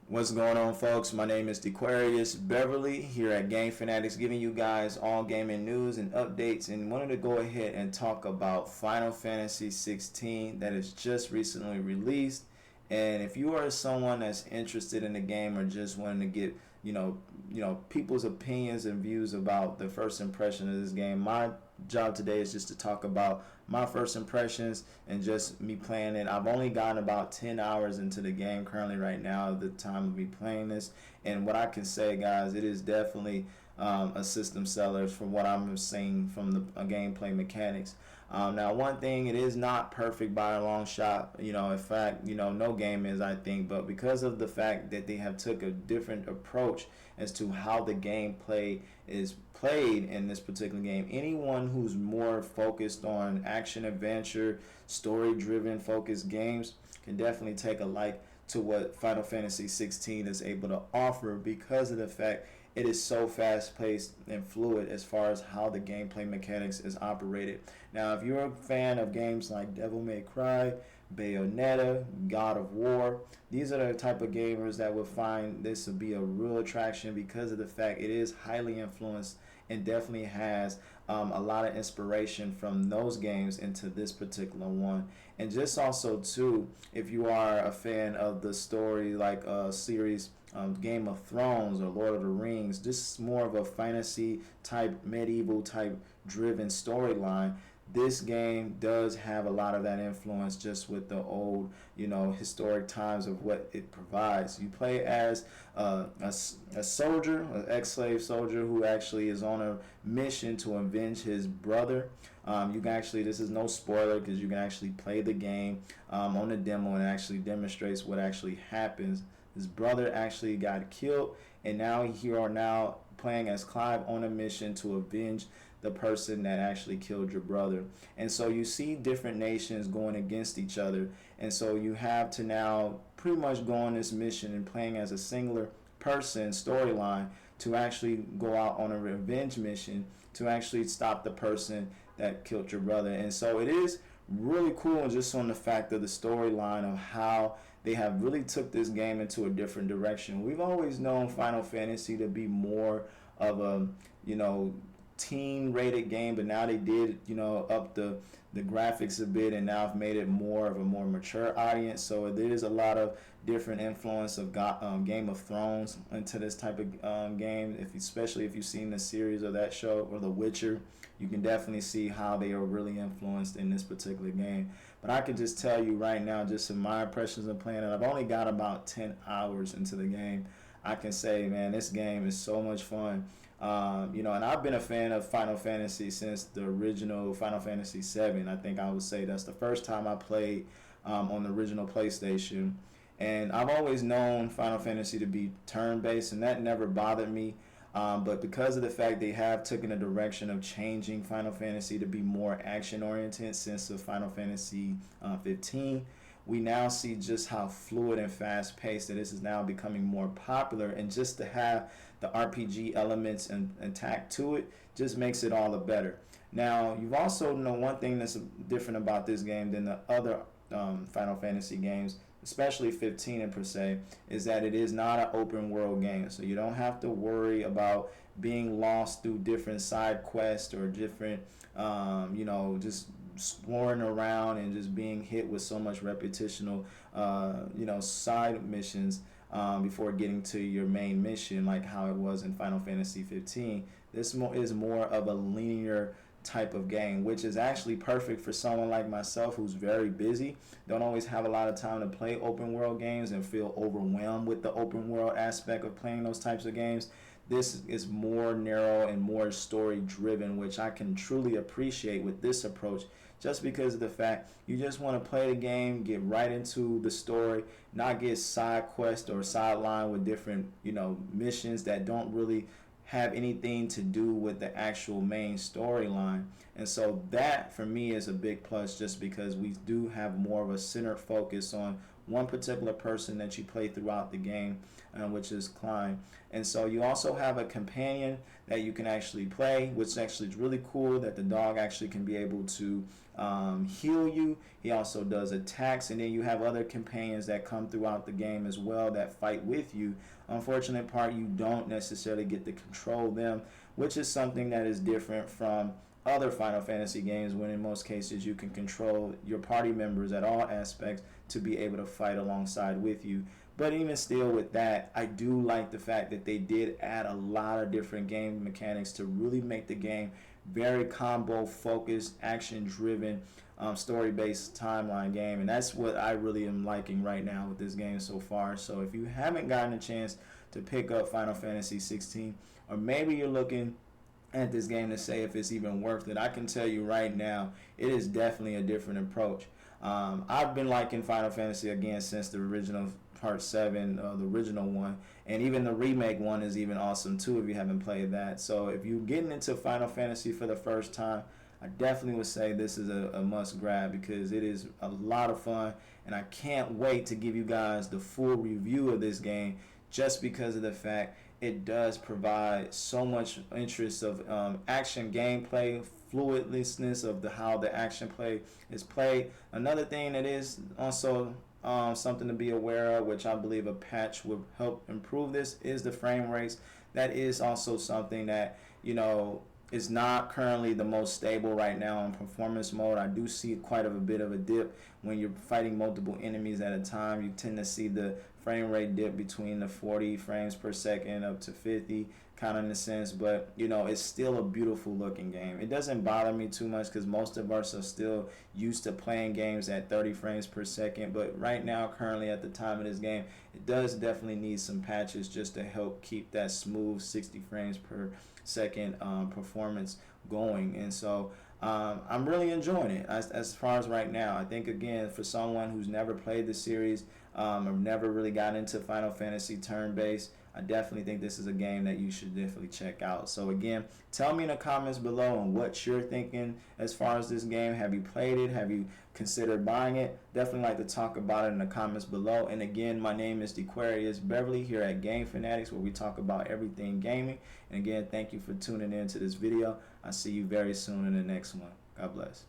What's going on, folks? My name is Dequarius Beverly here at Game Fanatics, giving you guys all gaming news and updates, and wanted to go ahead and talk about Final Fantasy 16 that is just recently released. And if you are someone that's interested in the game or just wanting to get, people's opinions and views about the first impression of this game, my job today is just to talk about my first impressions and just me playing it. I've only gotten about 10 hours into the game currently right now at the time of me playing this, and what I can say, guys, it is definitely a system seller from what I'm seeing from the gameplay mechanics. Now, one thing, it is not perfect by a long shot. In fact, no game is, I think, but because of the fact that they have took a different approach as to how the gameplay is played in this particular game, anyone who's more focused on action, adventure, story-driven focused games can definitely take a like to what Final Fantasy 16 is able to offer because of the fact it is so fast-paced and fluid as far as how the gameplay mechanics is operated. Now, if you're a fan of games like Devil May Cry, Bayonetta, God of War, these are the type of gamers that would find this to be a real attraction because of the fact it is highly influenced and definitely has a lot of inspiration from those games into this particular one. And just also too, if you are a fan of the story like series Game of Thrones or Lord of the Rings, this is more of a fantasy type, medieval type driven storyline. This game does have a lot of that influence just with the old, historic times of what it provides. You play as a soldier, an ex-slave soldier who actually is on a mission to avenge his brother. You can actually, this is no spoiler because you can actually play the game on the demo, and it actually demonstrates what actually happens. His brother actually got killed, and now you are now playing as Clive on a mission to avenge the person that actually killed your brother. And so you see different nations going against each other, and so you have to now pretty much go on this mission and playing as a singular person storyline to actually go out on a revenge mission to actually stop the person that killed your brother. And so it is really cool just on the fact of the storyline of how they have really took this game into a different direction. We've always known Final Fantasy to be more of a teen rated game, but now they did up the graphics a bit, and now have made it more of a more mature audience. So there is a lot of different influence of Game of Thrones into this type of game. Especially if you've seen the series of that show or The Witcher, you can definitely see how they are really influenced in this particular game. But I can just tell you right now, just in my impressions of playing it, I've only got about 10 hours into the game. I can say, man, this game is so much fun. And I've been a fan of Final Fantasy since the original Final Fantasy VII. I think I would say that's the first time I played on the original PlayStation. And I've always known Final Fantasy to be turn-based, and that never bothered me. But because of the fact they have taken a direction of changing Final Fantasy to be more action-oriented since the Final Fantasy 15, we now see just how fluid and fast-paced that this is now becoming more popular, and just to have the RPG elements and intact to it just makes it all the better. Now, you've also know one thing that's different about this game than the other Final Fantasy games, especially 15 and per se, is that it is not an open world game. So you don't have to worry about being lost through different side quests or different, just exploring around and just being hit with so much repetitional, side missions before getting to your main mission, like how it was in Final Fantasy 15. This is more of a linear type of game, which is actually perfect for someone like myself who's very busy, don't always have a lot of time to play open world games and feel overwhelmed with the open world aspect of playing those types of games. This is more narrow and more story driven, which I can truly appreciate with this approach, just because of the fact you just want to play the game, get right into the story, not get side quest or sidelined with different missions that don't really have anything to do with the actual main storyline. And so that for me is a big plus, just because we do have more of a centered focus on one particular person that you play throughout the game, which is Klein. And so you also have a companion that you can actually play, which actually is really cool, that the dog actually can be able to heal you. He also does attacks, and then you have other companions that come throughout the game as well that fight with you. Unfortunate part, you don't necessarily get to control them, which is something that is different from other Final Fantasy games, when in most cases you can control your party members at all aspects to be able to fight alongside with you. But even still with that, I do like the fact that they did add a lot of different game mechanics to really make the game very combo focused, action driven, story based timeline game. And that's what I really am liking right now with this game so far. So if you haven't gotten a chance to pick up Final Fantasy 16, or maybe you're looking at this game to say if it's even worth it, I can tell you right now, it is definitely a different approach. I've been liking Final Fantasy again since the original Part 7, the original one, and even the remake one is even awesome too if you haven't played that. So if you're getting into Final Fantasy for the first time, I definitely would say this is a must grab, because it is a lot of fun, and I can't wait to give you guys the full review of this game, just because of the fact it does provide so much interest of action gameplay, fluidness of how the action play is played. Another thing that is also something to be aware of, which I believe a patch would help improve this, is the frame rates. That is also something that, is not currently the most stable right now in performance mode. I do see quite a bit of a dip when you're fighting multiple enemies at a time. You tend to see the frame rate dip between the 40 frames per second up to 50, kind of in a sense, but it's still a beautiful looking game. It doesn't bother me too much because most of us are still used to playing games at 30 frames per second, but right now, currently at the time of this game, it does definitely need some patches just to help keep that smooth 60 frames per second performance going. And so I'm really enjoying it as far as right now. I think, again, for someone who's never played the series, or never really got into Final Fantasy turn-based, I definitely think this is a game that you should definitely check out. So again, tell me in the comments below on what you're thinking as far as this game. Have you played it? Have you considered buying it? Definitely like to talk about it in the comments below. And again, my name is Dequarius Beverly here at Game Fanatics, where we talk about everything gaming. And again, thank you for tuning in to this video. I'll see you very soon in the next one. God bless.